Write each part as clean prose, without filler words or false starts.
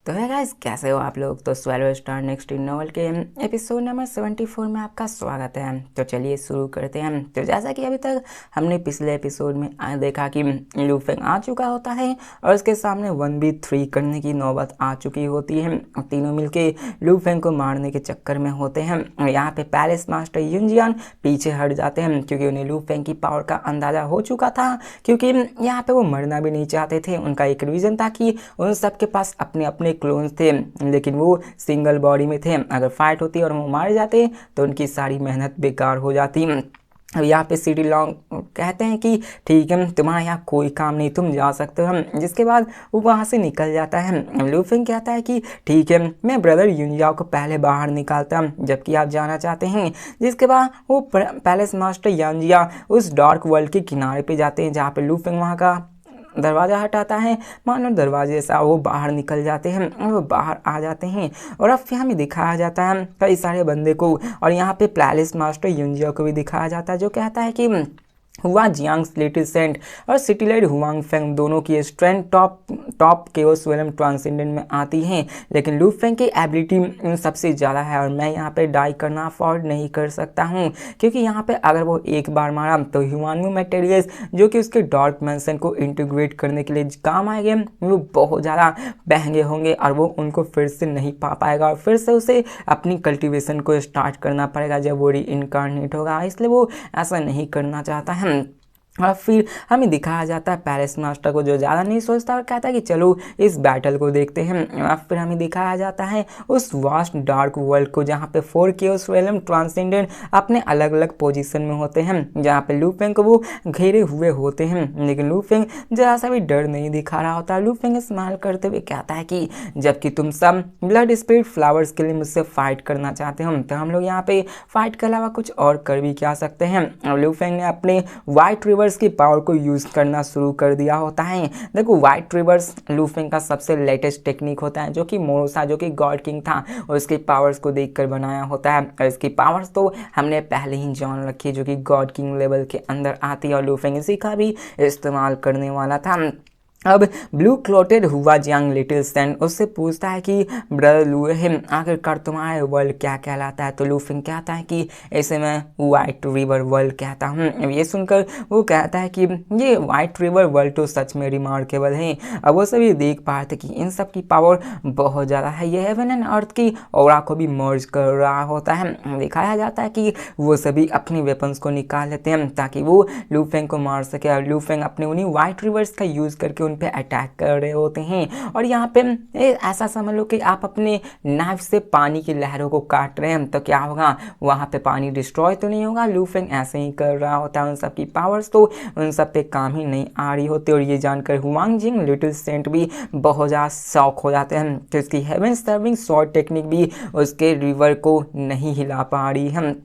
तो है गाइस, कैसे हो आप लोग। तो 12 स्टार नेक्स्ट इन नॉवल के एपिसोड नंबर 74 में आपका स्वागत है। तो चलिए शुरू करते हैं। तो जैसा कि अभी तक हमने पिछले एपिसोड में देखा कि लू फेंग आ चुका होता है और उसके सामने 1v3 करने की नौबत आ चुकी होती है। तीनों मिलके लू फेंग को मारने के चक्कर में होते हैं। यहाँ पे पैलेस मास्टर युनजियान पीछे हट जाते हैं क्योंकि उन्हें लू फेंग की पावर का अंदाजा हो चुका था, क्योंकि यहाँ पे वो मरना भी नहीं चाहते थे। उनका एक रीज़न था कि उन सबके पास अपने अपने क्लोन्स थे, लेकिन वो सिंगल बॉडी में थे। अगर फाइट होती और वो मार जाते तो उनकी सारी मेहनत बेकार हो जाती। अब यहाँ पे सिटी लॉन्ग कहते हैं कि ठीक है, तुम्हारा यहाँ कोई काम नहीं, तुम जा सकते हो। जिसके बाद वो वहाँ से निकल जाता है। लू फेंग कहता है कि ठीक है, मैं ब्रदर युनजाओ को पहले बाहर निकालता जबकि आप जाना चाहते हैं। जिसके बाद वो पैलेस मास्टर यानजिया उस डार्क वर्ल्ड के किनारे पे जाते हैं जहाँ पे लू फेंग वहाँ का दरवाज़ा हटाता है। मानो दरवाजे से वो बाहर निकल जाते हैं और वो बाहर आ जाते हैं। और अब यहाँ में दिखाया जाता है कई सारे बंदे को, और यहाँ पे पैलेस मास्टर युनजिया को भी दिखाया जाता है, जो कहता है कि हुआ जियांग लिटिल सेंट और सिटी लाइट हुआंग फेंग दोनों की strength top chaos realm transcendent में आती हैं, लेकिन लू फेंग की एबिलिटी सबसे ज़्यादा है। और मैं यहाँ पे डाई करना अफोर्ड नहीं कर सकता हूँ, क्योंकि यहाँ पे अगर वो एक बार मारा तो ह्यूमन मटेरियल्स जो कि उसके डार्क मैंसन को इंटीग्रेट करने के लिए काम आएंगे, वो बहुत ज़्यादा महंगे होंगे और वो उनको फिर से नहीं पा पाएगा और फिर से उसे अपनी कल्टीवेशन को स्टार्ट करना पड़ेगा जब वो री इनकारनेट होगा। इसलिए वो ऐसा नहीं करना चाहता है। और फिर हमें दिखाया जाता है पैलेस मास्टर को, जो ज़्यादा नहीं सोचता और कहता है कि चलो इस बैटल को देखते हैं। और फिर हमें दिखाया जाता है उस वास्ट डार्क वर्ल्ड को जहाँ पे 4 केओस रेलम ट्रांसेंडेंट अपने अलग अलग पोजीशन में होते हैं, जहाँ पे लू फेंग को वो घेरे हुए होते हैं। लेकिन लू फेंग ज़रा सा भी डर नहीं दिखा रहा होता। लू फेंग स्माइल करते हुए कहता है कि जबकि तुम सब ब्लड स्पिरिट फ्लावर्स के लिए मुझसे फाइट करना चाहते हो, तो हम लोग यहाँ पे फाइट के अलावा कुछ और कर भी क्या सकते हैं। और लू फेंग ने अपने वाइट रिवर की पावर को यूज करना शुरू कर दिया होता है। देखो, वाइट रिवर्स लू फेंग का सबसे लेटेस्ट टेक्निक होता है, जो कि मोरोसा जो कि गॉड किंग था और उसके पावर्स को देखकर बनाया होता है। और इसकी पावर्स तो हमने पहले ही जान रखी, जो कि गॉड किंग लेवल के अंदर आती है और लू फेंग इसी का भी इस्तेमाल करने वाला था। अब ब्लू क्लोटेड हुआ जियांग लिटिल सेंट उससे पूछता है कि ब्रदर लू हिम, आखिरकार तुम्हारे वर्ल्ड क्या कहलाता है। तो लू फेंग कहता है कि ऐसे मैं वाइट रिवर वर्ल्ड कहता हूँ। अब ये सुनकर वो कहता है कि ये वाइट रिवर वर्ल्ड तो सच में रिमार्केबल है। अब वो सभी देख पा रहे थे कि इन सब की पावर बहुत ज़्यादा है। ये हेवन एंड अर्थ की ऑरा को भी मर्ज कर रहा होता है। दिखाया जाता है कि वो सभी अपनी वेपन्स को निकाल लेते हैं ताकि वो लू फेंग को मार सके। और लू फेंग अपने उन्हीं वाइट रिवर्स का यूज़ करके उन पे अटैक कर रहे होते हैं। और यहाँ पे ऐसा समझ लो कि आप अपने नाइफ से पानी की लहरों को काट रहे हैं, तो क्या होगा, वहाँ पे पानी डिस्ट्रॉय तो नहीं होगा। लू फेंग ऐसे ही कर रहा होता है। उन सब की पावर्स तो उन सब पे काम ही नहीं आ रही होती। और ये जानकर हुआंग जिंग लिटिल सेंट भी बहुत ज़्यादा शौक हो जाते हैं। तो इसकी हेवन सर्विंग शॉर्ट टेक्निक भी उसके रिवर को नहीं हिला पा रही है,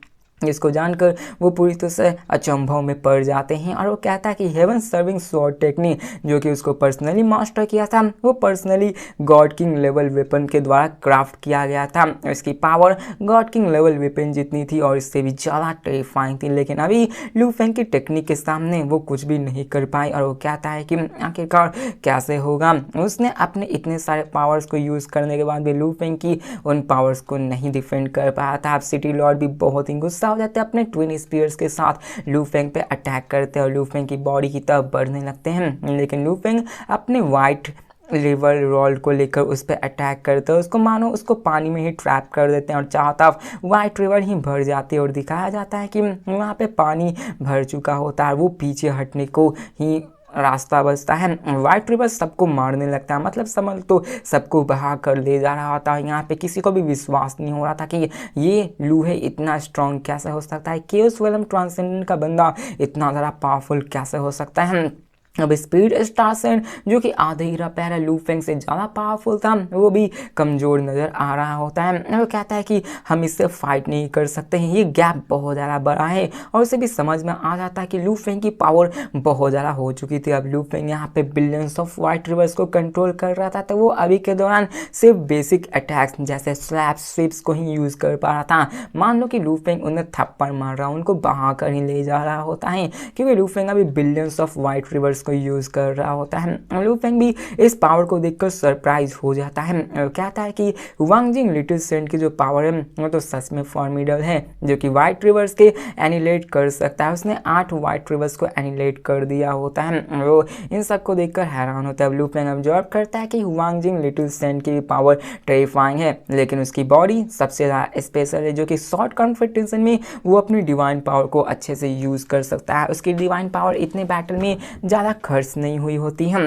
जिसको जानकर वो पूरी तरह से अचंभव में पड़ जाते हैं। और वो कहता है कि हेवन सर्विंग स्वॉर्ड टेक्निक जो कि उसको पर्सनली मास्टर किया था, वो personally God king level weapon के द्वारा क्राफ्ट किया गया था। इसकी power God king level weapon जितनी थी और इससे भी ज़्यादा टेरिफाइंग थी, लेकिन अभी लू फेंग की टेक्निक के सामने वो कुछ भी नहीं कर पाई। और वो कहता है कि आखिरकार कैसे होगा। उसने अपने इतने सारे पावर्स को यूज़ करने के बाद भी लू फेंग की उन पावर्स को नहीं डिफेंड कर पाया था। अब सिटी लॉर्ड भी बहुत ही गुस्सा हो जाते हैं, अपने ट्विन स्पीयर्स के साथ लू फेंग पे अटैक करते हैं और लू फेंग की बॉडी की तरफ बढ़ने लगते हैं। लेकिन लू फेंग अपने वाइट रिवर रोल को लेकर उस पर अटैक करते हैं, उसको मानो उसको पानी में ही ट्रैप कर देते हैं और चारों तरफ वाइट रिवर ही भर जाती है। और दिखाया जाता है कि वहाँ पे पानी भर चुका होता है, वो पीछे हटने को ही रास्ता बचता है। वाइट रिवर सबको मारने लगता है, मतलब समझ तो सबको बहा कर ले जा रहा होता है। यहाँ पे किसी को भी विश्वास नहीं हो रहा था कि ये लूहे इतना स्ट्रांग कैसे हो सकता है, केओस वेलम ट्रांसेंडेंट का बंदा इतना ज़्यादा पावरफुल कैसे हो सकता है। अब स्पीड स्टार सेंट जो कि आधे हीरा पैरा लू फेंग से ज़्यादा पावरफुल था, वो भी कमज़ोर नज़र आ रहा होता है। वो कहता है कि हम इससे फाइट नहीं कर सकते हैं, ये गैप बहुत ज़्यादा बड़ा है। और उसे भी समझ में आ जाता है कि लू फेंग की पावर बहुत ज़्यादा हो चुकी थी। अब लू फेंग यहाँ पे बिलियंस ऑफ वाइट रिवर्स को कंट्रोल कर रहा था, तो वो अभी के दौरान सिर्फ बेसिक अटैक्स जैसे स्लैप स्वीप्स को ही यूज़ कर पा रहा था। मान लो कि लू फेंग उन्हें थप्पड़ मार रहा, उनको बहा कर ही ले जा रहा होता है, क्योंकि लू फेंग अभी बिलियंस ऑफ वाइट रिवर्स उसको यूज़ कर रहा होता है। लू फेंग भी इस पावर को देखकर सरप्राइज हो जाता है और कहता है कि वांग जिंग लिटिल सेंट की जो पावर है वो तो सच में फॉर्मिडल है, जो कि वाइट रिवर्स के एनिलेट कर सकता है। उसने 8 वाइट रिवर्स को एनिलेट कर दिया होता है। वो इन सब को देखकर हैरान होता है। लू फेंग ऑब्जर्व करता है कि वांग जिंग लिटिल सेंट की पावर टेरिफाइंग है, लेकिन उसकी बॉडी सबसे ज़्यादा स्पेशल है, जो कि शॉर्ट कॉन्फिडेंस में वो अपनी डिवाइन पावर को अच्छे से यूज़ कर सकता है। उसकी डिवाइन पावर इतने बैटल में ज़्यादा खर्च नहीं हुई होती है।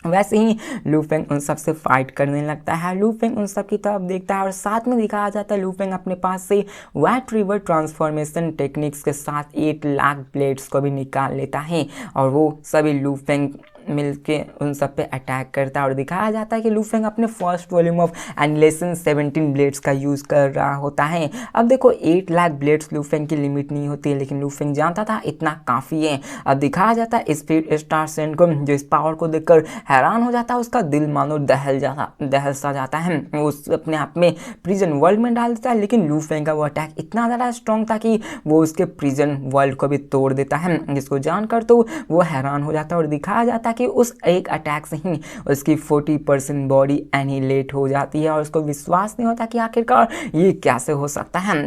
वैसे ही लू फेंग उन सब से फाइट करने लगता है। लू फेंग उन सब की तरफ देखता है और साथ में दिखाया जाता है लू फेंग अपने पास से वाइट रिवर ट्रांसफॉर्मेशन टेक्निक्स के साथ 8 लाख ब्लेड्स को भी निकाल लेता है और वो सभी लू फेंग मिलके उन सब पे अटैक करता है। और दिखाया जाता है कि लू फेंग अपने first volume of annihilation 17 blades का यूज़ कर रहा होता है। अब देखो 8 लाख ब्लेड्स लू फेंग की लिमिट नहीं होती है, लेकिन लू फेंग जानता था इतना काफ़ी है। अब दिखाया जाता है स्पीड स्टार सेंट को, जो इस पावर को देखकर हैरान हो जाता है। उसका दिल मानो दहल सा जाता है। वो अपने आप में प्रिजन वर्ल्ड में डाल देता है, लेकिन लू फेंग का वो अटैक इतना ज़्यादा स्ट्रॉन्ग था कि वो उसके प्रिजन वर्ल्ड को भी तोड़ देता है, जिसको जानकर तो वो हैरान हो जाता है। और दिखाया जाता है कि उस एक अटैक से ही उसकी 40% बॉडी एनिहिलेट हो जाती है और उसको विश्वास नहीं होता कि आखिरकार ये कैसे हो सकता है।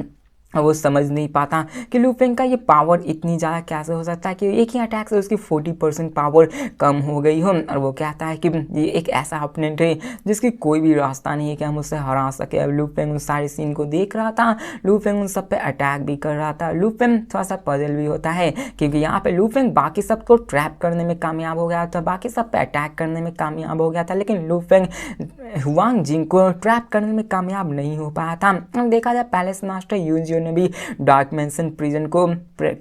वो समझ नहीं पाता कि लू फेंग का ये पावर इतनी ज़्यादा कैसे हो सकता है कि एक ही अटैक से उसकी 40% पावर कम हो गई हो। और वो कहता है कि ये एक ऐसा ओपोनेंट है जिसकी कोई भी रास्ता नहीं है कि हम उससे हरा सके। अब लू फेंग उन सारे सीन को देख रहा था। लू फेंग उन सब पे अटैक भी कर रहा था। लू फेंग थोड़ा सा पजल भी होता है, क्योंकि यहाँ पे लू फेंग बाकी सबको ट्रैप करने में कामयाब हो गया था, बाकी सब पे अटैक करने में कामयाब हो गया था, लेकिन लू फेंग वांग जिंग को ट्रैप करने में कामयाब नहीं हो पाया था। देखा जाए पैलेस मास्टर यूजियो ने भी डार्क मैंसन प्रिजन को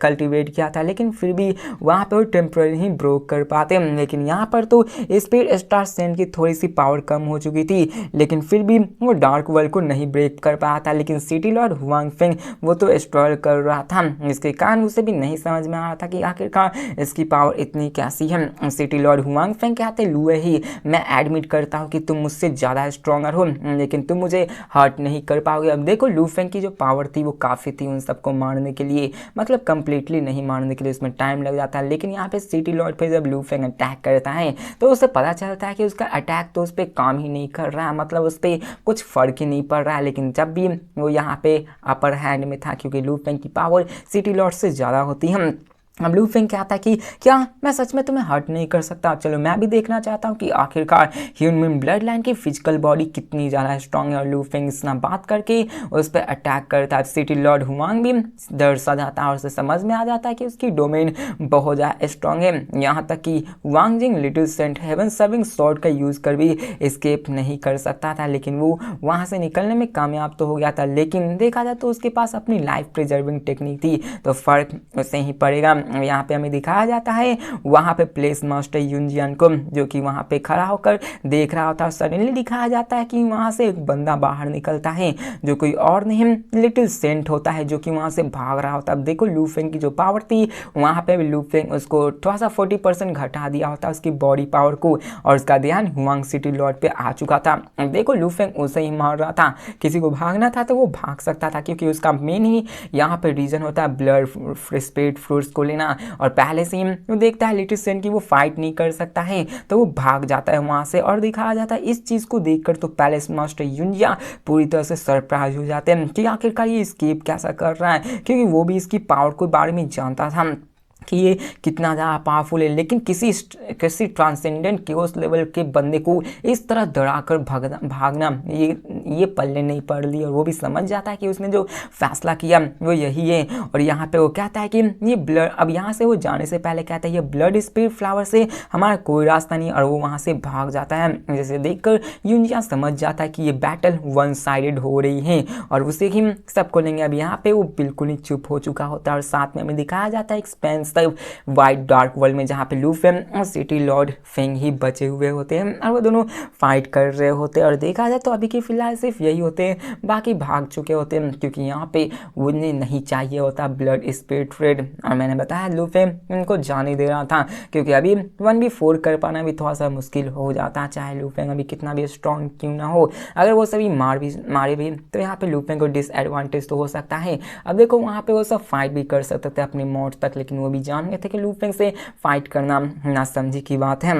कल्टीवेट किया था, लेकिन फिर भी वहाँ पे वो टेम्पररी ही ब्रोक कर पाते। लेकिन यहाँ पर तो स्पीड स्टार सेंट की थोड़ी सी पावर कम हो चुकी थी, लेकिन फिर भी वो डार्क वर्ल्ड को नहीं ब्रेक कर पाया था। लेकिन सिटी लॉर्ड हुआंग फेंग वो तो स्ट्रगल कर रहा था। इसके कारण उसे भी नहीं समझ में आ रहा था कि आखिरकार इसकी पावर इतनी कैसी है। सिटी लॉर्ड हुआंग फेंग कहते लुए ही, मैं एडमिट करता हूँ कि तुम मुझसे ज़्यादा स्ट्रॉन्गर हो, लेकिन तुम मुझे हर्ट नहीं कर पाओगे। अब देखो लू फेंग की जो पावर थी वो काफ़ी थी उन सबको मारने के लिए, मतलब कंप्लीटली नहीं मारने के लिए उसमें टाइम लग जाता है। लेकिन यहाँ पे सिटी लॉर्ड पे जब लू फेंग अटैक करता है तो उसे पता चलता है कि उसका अटैक तो उस पर काम ही नहीं कर रहा है, मतलब उस पर कुछ फ़र्क ही नहीं पड़ रहा है। लेकिन जब भी वो यहाँ पे अपर हैंड में था, क्योंकि लू फेंग की पावर सिटी लॉर्ड से ज़्यादा होती है। अब लू फेंग कहता है कि क्या मैं सच में तुम्हें हर्ट नहीं कर सकता? चलो मैं भी देखना चाहता हूँ कि आखिरकार ह्यूमन ब्लड लाइन की फिजिकल बॉडी कितनी ज़्यादा स्ट्रांग है। और लू फेंग इतना बात करके उस पर अटैक करता है। सिटी लॉर्ड हुआंग भी डर सा जाता है और उसे समझ में आ जाता है कि उसकी डोमेन बहुत ज़्यादा स्ट्रांग है। यहाँ तक कि Wang Jing little saint heaven serving sword का यूज़ कर भी एस्केप नहीं कर सकता था, लेकिन वो वहाँ से निकलने में कामयाब तो हो गया था। लेकिन देखा जाए तो उसके पास अपनी लाइफ प्रिजर्विंग टेक्निक थी, तो फ़र्क उससे ही पड़ेगा। यहाँ पे हमें दिखाया जाता है वहाँ पे प्लेस मास्टर यूनजियन को, जो कि वहाँ पे खड़ा होकर देख रहा होता है। सडनली दिखाया जाता है कि वहाँ से एक बंदा बाहर निकलता है, जो कोई और नहीं लिटिल सेंट होता है, जो कि वहाँ से भाग रहा होता है। अब देखो लू फेंग की जो पावर थी वहाँ पे लू फेंग उसको थोड़ा सा 40% घटा दिया होता है उसकी बॉडी पावर को, और उसका ध्यान हुआंग सिटी लॉर्ड पे आ चुका था। देखो लू फेंग उसे ही मार रहा था, किसी को भागना था तो वो भाग सकता था, क्योंकि उसका मेन ही यहाँ पे रीजन होता है ब्लड स्पिरिट फ्रूट्स को लेना। और पहले से ही वो देखता है लिटिल सेंट की वो फाइट नहीं कर सकता है, तो वो भाग जाता है वहाँ से। और दिखाया जाता है इस चीज़ को देखकर तो पैलेस मास्टर युनजिया पूरी तरह से सरप्राइज हो जाते हैं कि आखिरकार ये स्केप कैसा कर रहा है, क्योंकि वो भी इसकी पावर के बारे में जानता था कि ये कितना ज़्यादा पावरफुल है। लेकिन किसी ट्रांसेंडेंट क्योस लेवल के बंदे को इस तरह दौड़ाकर भागना ये पल्ले नहीं पड़ रही। और वो भी समझ जाता है कि उसने जो फैसला किया वो यही है। और यहाँ पे वो कहता है कि ये ब्लड, अब यहाँ से वो जाने से पहले कहता है ये ब्लड स्पिरिट फ्लावर से हमारा कोई रास्ता नहीं, और वो वहाँ से भाग जाता है। जैसे देखकर यूनजिया समझ जाता है कि ये बैटल वन साइडेड हो रही है और उसे ही सबको लेंगे। अब यहाँ पे वो बिल्कुल ही चुप हो चुका होता है। और साथ में हमें दिखाया जाता है एक्सपेंस वाइट डार्क वर्ल्ड में, जहाँ पे लू फेंग और सिटी लॉर्ड फेंग ही बचे हुए होते हैं और वो दोनों फाइट कर रहे होते हैं। और देखा जाए तो अभी के फिलहाल सिर्फ यही होते हैं, बाकी भाग चुके होते हैं, क्योंकि यहाँ पे उन्हें नहीं चाहिए होता ब्लड स्पिरिट रेड। और मैंने बताया लू फेंग उनको जाने दे रहा था, क्योंकि अभी 1v4 कर पाना भी थोड़ा सा मुश्किल हो जाता है, चाहे लू फेंग अभी कितना भी स्ट्रॉन्ग क्यों ना हो। अगर वो सभी मारे भी तो यहाँ पे लू फेंग को डिसएडवांटेज तो हो सकता है। अब देखो वहाँ पे वो सब फाइट भी कर सकते थे अपनी मौत तक, लेकिन वो भी जान गए थे कि लू फेंग से फाइट करना ना समझी की बात है।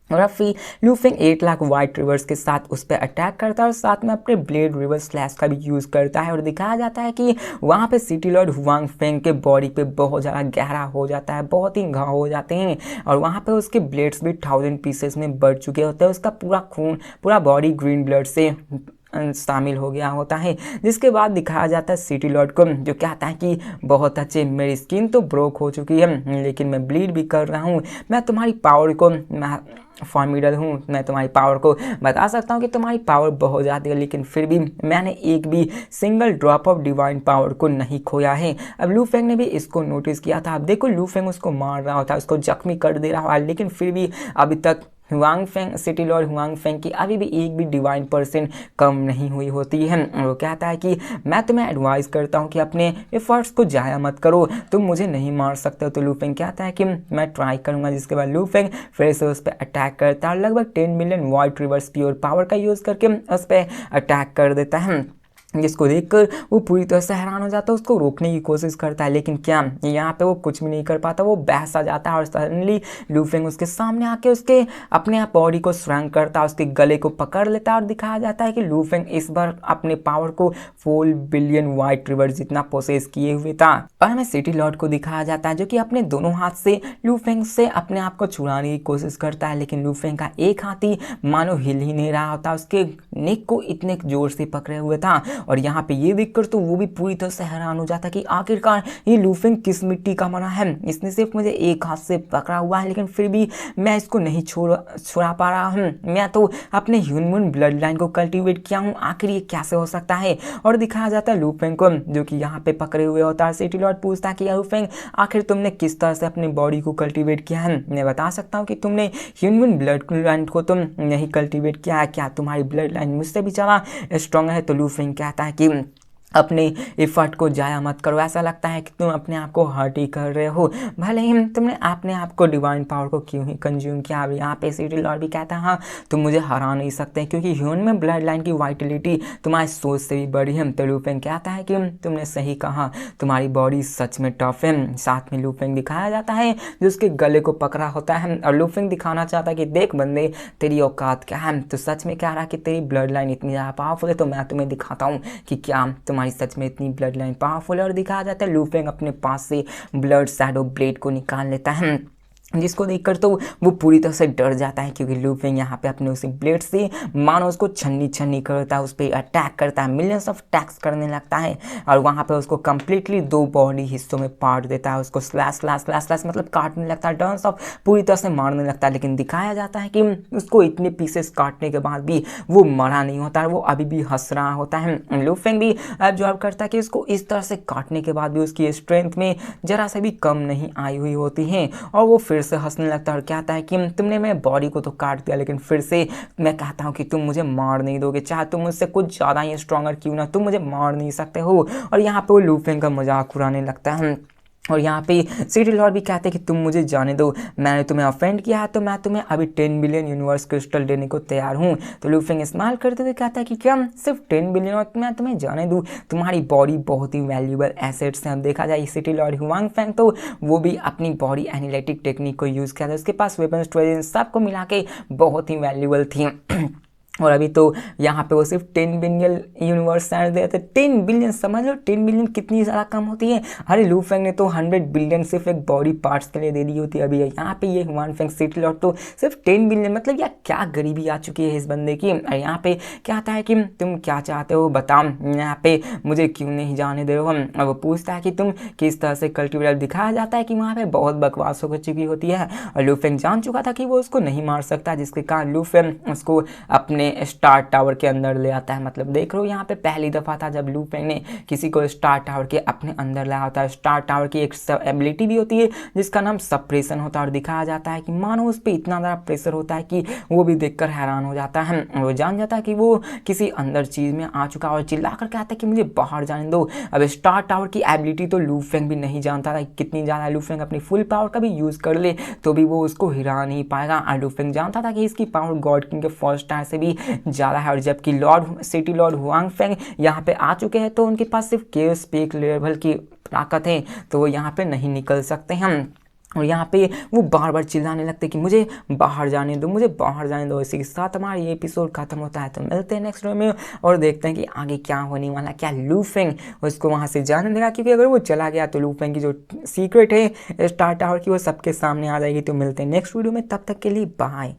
और अब फिर लू फेंग 8 लाख वाइट रिवर्स के साथ उस पर अटैक करता है और साथ में अपने ब्लेड रिवर्स स्लैश का भी यूज़ करता है। और दिखाया जाता है कि वहाँ पे सिटी लॉर्ड हुआंग फेंग के बॉडी पे बहुत ज़्यादा गहरा हो जाता है, बहुत ही घाव हो जाते हैं और वहाँ पे उसके ब्लेड्स भी 1000 पीसेस में बढ़ चुके होते हैं। उसका पूरा खून, पूरा बॉडी ग्रीन ब्लड से शामिल हो गया होता है। जिसके बाद दिखाया जाता है सिटी लॉर्ड को, जो कहता है कि बहुत अच्छे, मेरी स्किन तो ब्रोक हो चुकी है लेकिन मैं ब्लीड भी कर रहा हूँ, मैं तुम्हारी पावर को फॉर्मिडल हूँ, मैं तुम्हारी पावर को बता सकता हूँ कि तुम्हारी पावर बहुत ज़्यादा है, लेकिन फिर भी मैंने एक भी single drop of divine power को नहीं खोया है। अब लू फेंग ने भी इसको नोटिस किया था। अब देखो लू फेंग उसको मार रहा होता है, उसको जख्मी कर दे रहा है, लेकिन फिर भी अभी तक Huang Feng, city Lord Huang Feng की अभी भी एक भी डिवाइन पर्सन कम नहीं हुई होती है। वो कहता है कि मैं तुम्हें एडवाइस करता हूँ कि अपने एफर्ट्स को जाया मत करो, तुम मुझे नहीं मार सकते हो। तो लू फेंग कहता है कि मैं ट्राई करूँगा। जिसके बाद लू फेंग फिर से उस पर अटैक करता है और लगभग 10 million white reverse pure power का यूज़ करके उस पर अटैक कर देता है। जिसको देखकर वो पूरी तरह से हैरान हो जाता है, उसको रोकने की कोशिश करता है, लेकिन क्या यहाँ पे वो कुछ भी नहीं कर पाता। वो बहस आ जाता है और सडनली लू फेंग उसके सामने आके उसके अपने आप बॉडी को श्रृंक करता है, उसके गले को पकड़ लेता है और दिखाया जाता है कि लू फेंग इस बार अपने पावर को 4 बिलियन वाइट रिवर जितना प्रोसेस किए हुए था। और हमें सिटी लॉर्ड को दिखाया जाता है जो कि अपने दोनों हाथ से लू फेंग से अपने आप को छुड़ाने की कोशिश करता है, लेकिन लू फेंग का एक हाथ ही मानो हिल ही नहीं रहा होता, उसके नेक को इतने जोर से पकड़े हुए था। और यहाँ पे ये देखकर तो वो भी पूरी तरह से हैरान हो जाता कि आखिरकार ये लू फेंग किस मिट्टी का बना है, इसने सिर्फ मुझे एक हाथ से पकड़ा हुआ है, लेकिन फिर भी मैं इसको नहीं छुड़ा पा रहा हूँ। मैं तो अपने ह्यूमन ब्लड लाइन को कल्टीवेट किया हूँ, आखिर ये कैसे हो सकता है। और दिखाया जाता है लू फेंग को जो कि यहाँ पे पकड़े हुए होता है। सिटी लॉर्ड पूछता है कि लू फेंग आखिर तुमने किस तरह से अपनी बॉडी को कल्टीवेट किया है। मैं बता सकता हूँ कि तुमने ह्यूमन ब्लड लाइन को तुम नहीं कल्टीवेट किया है, क्या तुम्हारी ब्लड लाइन मुझसे भी ज़्यादा स्ट्रॉन्ग है। तो लू फेंग कहता है कि अपने एफर्ट को जाया मत करो, ऐसा लगता है कि तुम अपने आप को हर्ट ही कर रहे हो, भले ही तुमने अपने आप को डिवाइन पावर को क्यों ही कंज्यूम किया। अब यहाँ पे सिटी लॉर्ड भी कहता है हाँ तुम मुझे हरा नहीं सकते क्योंकि ह्यूमन में ब्लड लाइन की वाइटलिटी तुम्हारी सोच से भी बड़ी है। तो लू फेंग कहता है कि तुमने सही कहा, तुम्हारी बॉडी सच में टफ है। साथ में लू फेंग दिखाया जाता है जो उसके गले को पकड़ा होता है और लू फेंग दिखाना चाहता है कि देख बंदे तेरी औकात क्या है। तो सच में कह रहा कि तेरी ब्लड लाइन इतनी ज़्यादा पावरफुल है, तो मैं तुम्हें दिखाता हूँ कि क्या तुम्हारी सच में इतनी ब्लड लाइन पावरफुल है। और दिखाया जाता है लू फेंग अपने पास से ब्लड शैडो ब्लेड को निकाल लेता है, जिसको देखकर तो वो पूरी तरह से डर जाता है क्योंकि लू फेंग यहाँ पे अपने उसी ब्लेड से मानो उसको छन्नी छन्नी करता है, उस पर अटैक करता है, मिलियंस ऑफ अटैक्स करने लगता है और वहाँ पे उसको कम्प्लीटली 2 बॉडी हिस्सों में पार्ट देता है, उसको स्लैश स्लैश स्लैश स्लैश मतलब काटने लगता है, टर्न्स ऑफ पूरी तरह से मारने लगता है। लेकिन दिखाया जाता है कि उसको इतने पीसेस काटने के बाद भी वो मरा नहीं होता है, वो अभी भी हंस रहा होता है। लू फेंग भी ऑब्जर्व करता है कि उसको इस तरह से काटने के बाद भी उसकी स्ट्रेंथ में जरा से भी कम नहीं आई हुई होती है और वो फिर से हंसने लगता है और कहता है कि तुमने मेरे बॉडी को तो काट दिया, लेकिन फिर से मैं कहता हूँ कि तुम मुझे मार नहीं दोगे, चाहे तुम मुझसे कुछ ज़्यादा ही स्ट्रॉन्गर क्यों ना, तुम मुझे मार नहीं सकते हो। और यहाँ पे वो लू फेंग का मजाक उड़ाने लगता है और यहाँ पे सिटी लॉर्ड भी कहते हैं कि तुम मुझे जाने दो, मैंने तुम्हें ऑफेंड किया है तो मैं तुम्हें अभी 10 बिलियन यूनिवर्स क्रिस्टल देने को तैयार हूँ। तो लू फेंग स्माइल करते हुए कहता है कि क्या सिर्फ 10 बिलियन और मैं तुम्हें जाने दूँ, तुम्हारी बॉडी बहुत ही वैल्यूबल एसेट्स हैं। अब देखा जाए सिटी लॉर्ड हुआंग फेंग तो वो भी अपनी बॉडी एनालिटिक टेक्निक को यूज़ किया था, उसके पास वेपन स्टोरेज सबको मिला के बहुत ही वैल्यूबल थी और अभी तो यहाँ पे वो सिर्फ 10 बिलियन यूनिवर्स देते। 10 बिलियन समझ लो, 10 बिलियन कितनी ज़्यादा कम होती है। अरे लू फेंग ने तो 100 बिलियन सिर्फ एक बॉडी पार्ट्स के लिए दे दी होती है। अभी यहाँ पे ये हुआंग फेंग सिटी लॉर्ड तो सिर्फ 10 बिलियन, मतलब यार क्या गरीबी आ चुकी है इस बंदे की। और यहाँ पे क्या आता है कि तुम क्या चाहते हो बताओ, यहाँ पे मुझे क्यों नहीं जाने दे रहे हो। और वो पूछता है कि तुम किस तरह से कल्टिवेटर। दिखाया जाता है कि वहाँ पे बहुत बकवास हो चुकी होती है और लू फेंग जान चुका था कि वो उसको नहीं मार सकता, जिसके कारण लू फेंग उसको अपने स्टार टावर के अंदर ले आता है। मतलब देख रहे हो यहाँ पे पहली दफा था जब लू फेंग ने किसी को स्टार टावर के अपने अंदर लाया होता है। स्टार टावर की एक एबिलिटी भी होती है जिसका नाम सप्रेशन होता है और दिखाया जाता है कि मानो उस पर इतना ज़्यादा प्रेशर होता है कि वो भी देखकर हैरान हो जाता है। वो जान जाता है कि वो किसी अंदर चीज़ में आ चुका और चिल्ला कर कहता है कि मुझे बाहर जाने दो। अब स्टार टावर की एबिलिटी तो लू फेंग भी नहीं जानता था कितनी ज़्यादा, लू फेंग अपनी फुल पावर का भी यूज़ कर ले तो भी वो उसको हिरा नहीं पाएगा। और लू फेंग जानता था कि इसकी पावर गॉड किंग के फर्स्ट टायर से भी ज़्यादा है और जबकि Lord city Lord Huang Feng यहाँ पे आ चुके हैं तो उनके पास सिर्फ केओस पीक लेवल की ताकत है, तो वो यहाँ पे नहीं निकल सकते हैं। और यहाँ पे वो बार बार चिल्लाने लगते कि मुझे बाहर जाने दो, मुझे बाहर जाने दो। इसी के साथ हमारा ये एपिसोड खत्म होता है। तो मिलते हैं नेक्स्ट वीडियो में और देखते हैं कि आगे क्या होने वाला, क्या लू फेंग उसको वहाँ से जाने देगा, क्योंकि अगर वो चला गया तो लू फेंग की जो सीक्रेट है स्टार टावर की वो सबके सामने आ जाएगी। तो मिलते हैं नेक्स्ट वीडियो में, तब तक के लिए बाय।